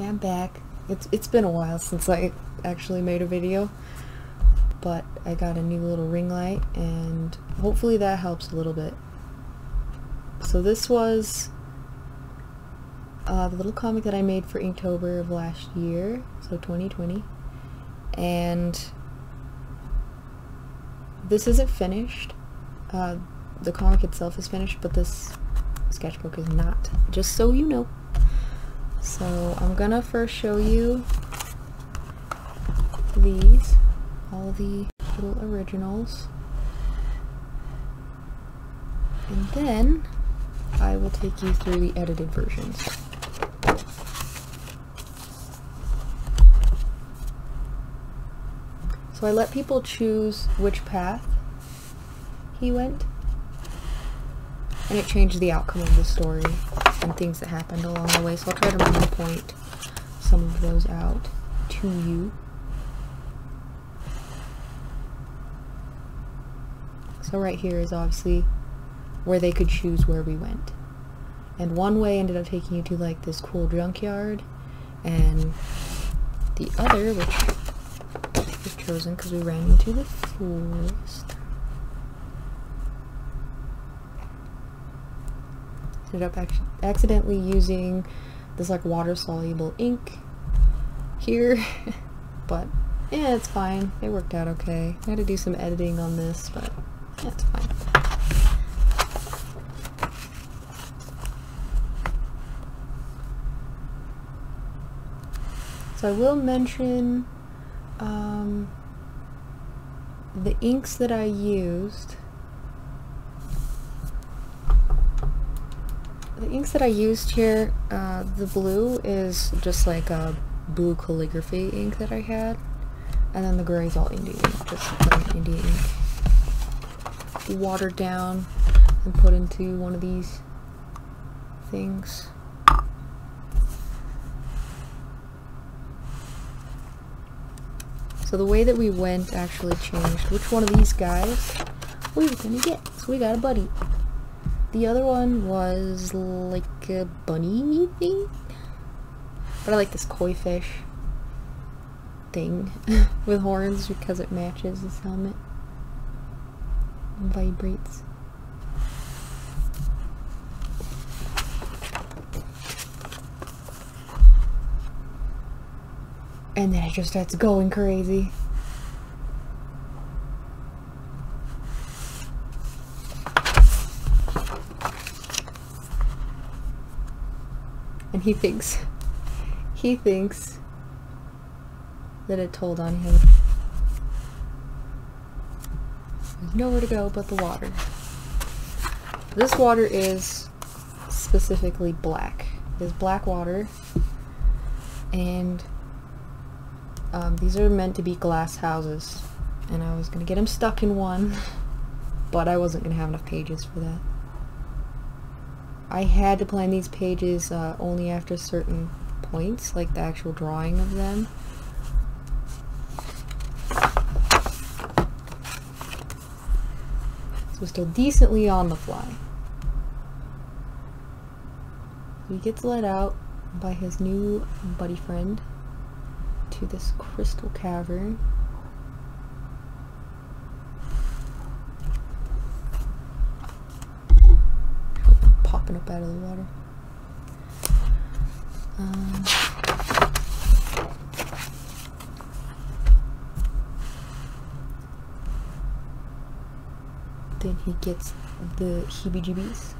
Okay, I'm back. It's been a while since I actually made a video, but I got a new little ring light, and hopefully that helps a little bit. So this was the little comic that I made for Inktober of last year, so 2020, and this isn't finished. The comic itself is finished, but this sketchbook is not, just so you know. So I'm gonna first show you these, all the little originals, and then I will take you through the edited versions. So I let people choose which path he went, and it changed the outcome of the story and things that happened along the way, so I'll try to point some of those out to you. So right here is obviously where they could choose where we went. And one way ended up taking you to like this cool junkyard, and the other, which was chosen because we ran into the forest, ended up accidentally using this like water-soluble ink here, but yeah, it's fine. It worked out okay. I had to do some editing on this, but yeah, it's fine. So I will mention the inks that I used. The inks that I used here, the blue is just like a blue calligraphy ink that I had, and then the gray is all India ink, just plain India ink, watered down and put into one of these things. So the way that we went actually changed which one of these guys we were gonna get. So we got a buddy. The other one was like a bunny thing, but I like this koi fish thing with horns because it matches his helmet and vibrates. And then it just starts going crazy. And he thinks that it told on him. There's nowhere to go but the water. This water is specifically black. It's black water, and these are meant to be glass houses, and I was gonna get him stuck in one, but I wasn't gonna have enough pages for that. I had to plan these pages only after certain points, like the actual drawing of them. So still decently on the fly. He gets let out by his new buddy friend to this crystal cavern. Popping up out of the water. Then he gets the heebie-jeebies.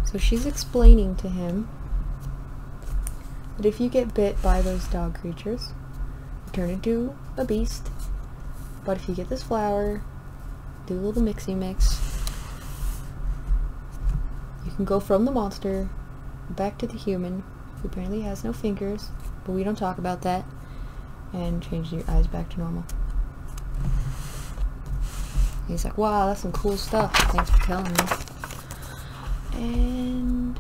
So she's explaining to him that if you get bit by those dog creatures, you turn into a beast. But if you get this flower, do a little mixy mix, you can go from the monster back to the human, who apparently has no fingers, but we don't talk about that, and change your eyes back to normal. He's like, wow, that's some cool stuff. Thanks for telling me. And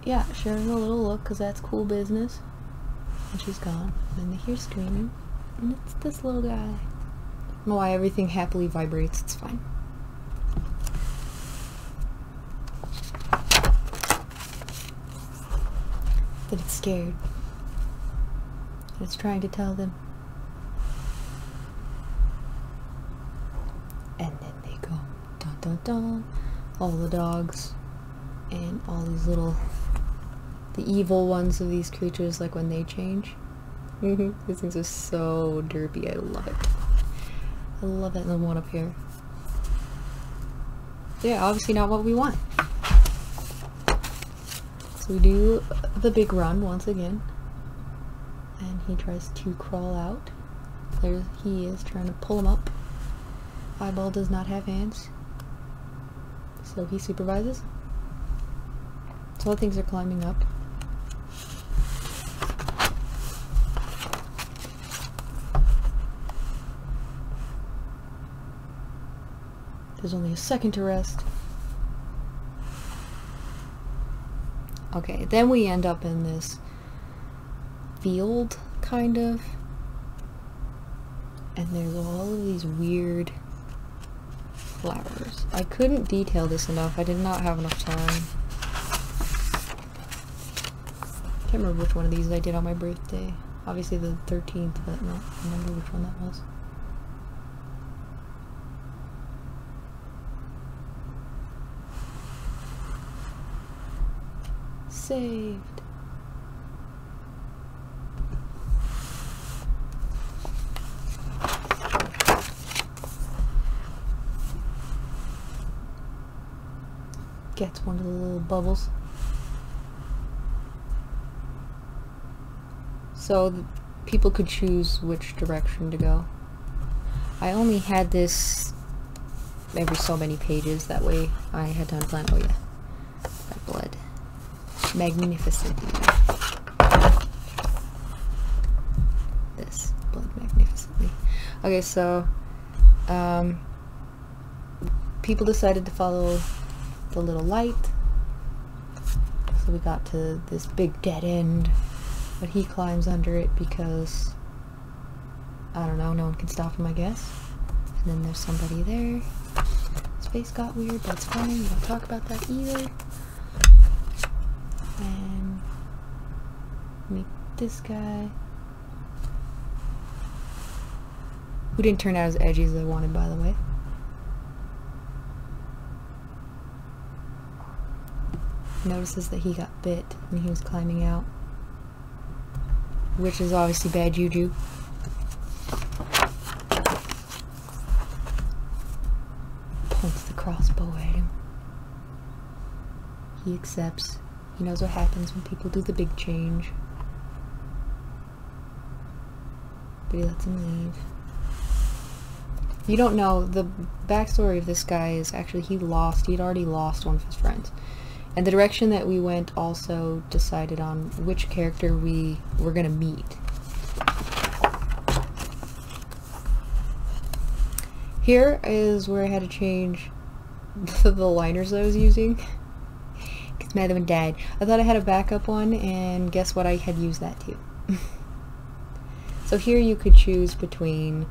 yeah, sharing a little look because that's cool business. And she's gone. And they hear screaming. And it's this little guy. I don't know why everything happily vibrates. It's fine. That it's scared. And it's trying to tell them. And then they go. Dun dun dun. All the dogs. And all these little... the evil ones of these creatures, like when they change. These things are so derpy. I love it. I love that. And the one up here. Yeah, obviously not what we want. So we do the big run once again. And he tries to crawl out. There he is trying to pull him up. Eyeball does not have hands. So he supervises. So all things are climbing up. There's only a second to rest. Okay, then we end up in this field, kind of. And there's all of these weird flowers. I couldn't detail this enough. I did not have enough time. Can't remember which one of these I did on my birthday. Obviously the 13th, but I don't remember which one that was. Saved. Gets one of the little bubbles. So people could choose which direction to go. I only had this every so many pages, that way I had time to plan. Oh yeah, that blood. Magnificently. This blood magnificently. Okay, so people decided to follow the little light. So we got to this big dead end, but he climbs under it because I don't know, no one can stop him, I guess. And then there's somebody there. His face got weird, that's fine. We don't talk about that either. And meet this guy, who didn't turn out as edgy as I wanted, by the way. Notices that he got bit when he was climbing out, which is obviously bad juju. Points the crossbow at him. He accepts. He knows what happens when people do the big change. But he lets him leave. You don't know, the backstory of this guy is actually he'd already lost one of his friends. And the direction that we went also decided on which character we were gonna meet. Here is where I had to change the liners I was using. Because my other one died. I thought I had a backup one, and guess what? I had used that too. So here you could choose between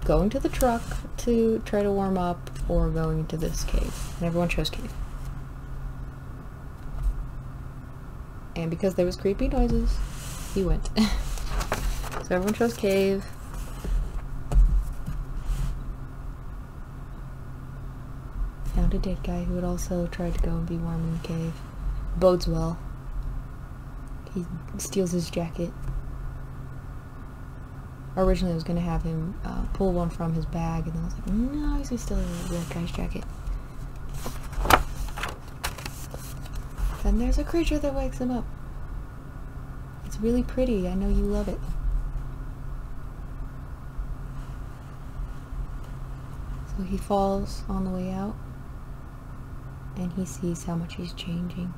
going to the truck to try to warm up or going into this cave. And everyone chose cave. And because there was creepy noises, he went. So everyone chose cave. Found a dead guy who had also tried to go and be warm in the cave. Bodes well. He steals his jacket. Originally I was going to have him pull one from his bag, and then I was like, no, he's still in that guy's jacket. Then there's a creature that wakes him up. It's really pretty. I know you love it. So he falls on the way out, and he sees how much he's changing.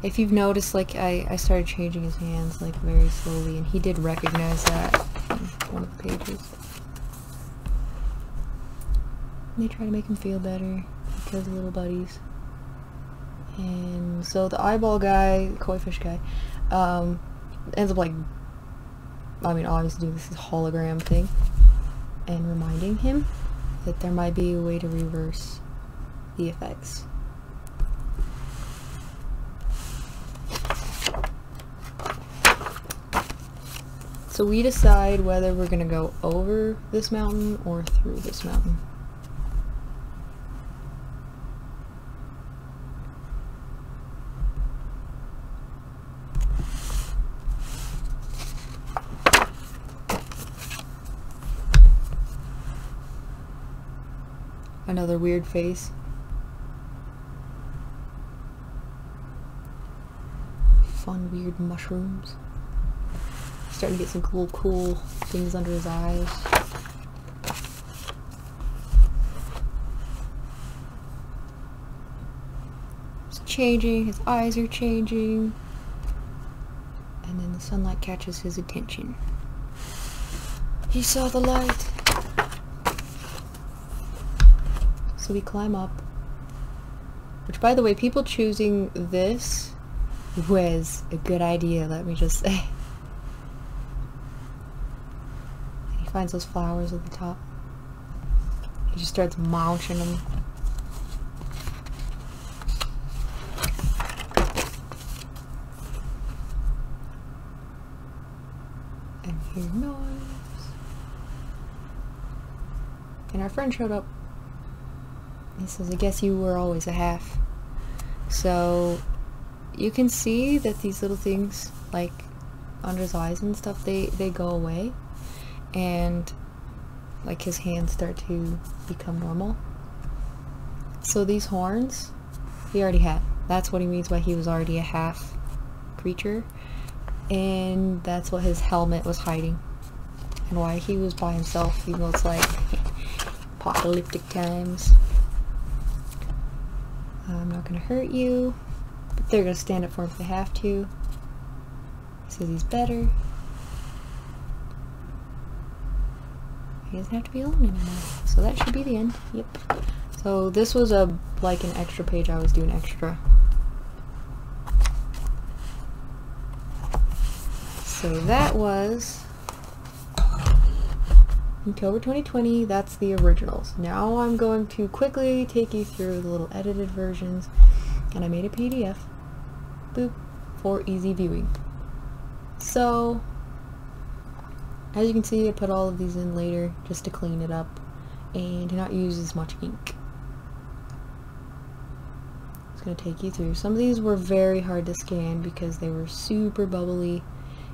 If you've noticed, like, I started changing his hands, like, very slowly, and he did recognize that in one of the pages. And they try to make him feel better because little buddies. And So the eyeball guy, koi fish guy, ends up like, I mean, obviously doing this hologram thing and reminding him that there might be a way to reverse the effects. So we decide whether we're gonna go over this mountain or through this mountain. Another weird face. Fun, weird mushrooms. Starting to get some cool things under his eyes. It's changing, his eyes are changing. And then the sunlight catches his attention. He saw the light. So we climb up. Which, by the way, people choosing this was a good idea, let me just say. He finds those flowers at the top. He just starts munching them. And hear noise. And our friend showed up. He says, I guess you were always a half. So you can see that these little things, like under his eyes and stuff, they go away. And like his hands start to become normal. So these horns, he already had. That's what he means by he was already a half creature. And that's what his helmet was hiding. And why he was by himself, even though it's like apocalyptic times. I'm not gonna hurt you, but they're gonna stand up for him if they have to. He says he's better. He doesn't have to be alone anymore. So that should be the end. Yep. So this was like an extra page I was doing extra. So that was Inktober 2020, that's the originals. Now I'm going to quickly take you through the little edited versions, and I made a PDF, boop, for easy viewing. So, as you can see, I put all of these in later just to clean it up and to not use as much ink. It's going to take you through. Some of these were very hard to scan because they were super bubbly,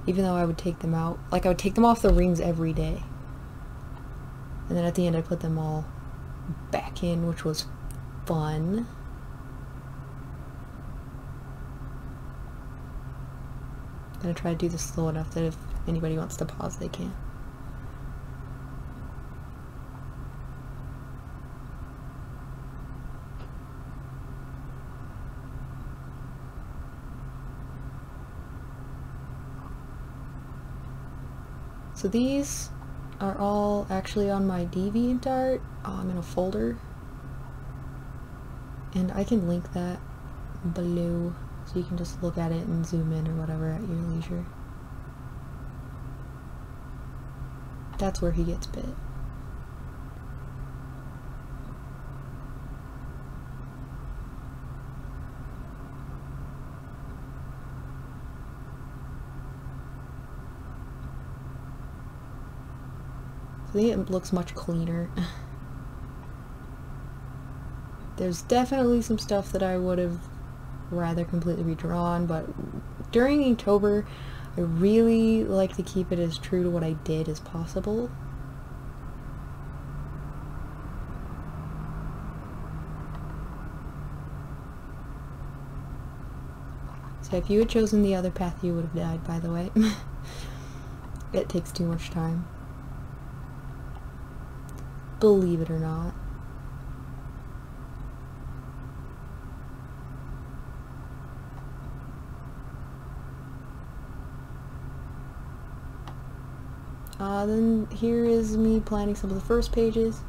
even though I would take them out. Like, I would take them off the rings every day. And then at the end I put them all back in, which was fun. I'm gonna try to do this slow enough that if anybody wants to pause, they can. So these are all actually on my DeviantArt in a folder, and I can link that below so you can just look at it and zoom in or whatever at your leisure. That's where he gets bit. I think it looks much cleaner. There's definitely some stuff that I would have rather completely redrawn, but during Inktober, I really like to keep it as true to what I did as possible. So if you had chosen the other path, you would have died, by the way. It takes too much time. Believe it or not. Then here is me planning some of the first pages.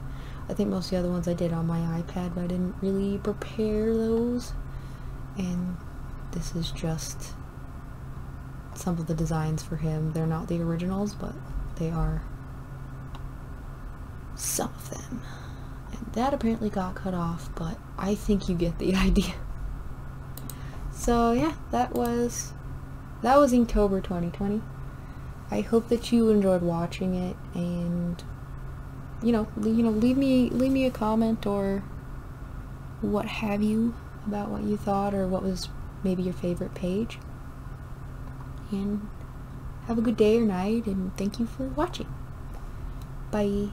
I think most of the other ones I did on my iPad, but I didn't really prepare those. And this is just some of the designs for him. They're not the originals, but they are some of them. And that apparently got cut off, but I think you get the idea. So yeah, that was Inktober 2020. I hope that you enjoyed watching it, and leave me a comment or what have you about what you thought, or what was maybe your favorite page. And have a good day or night, and thank you for watching. Bye.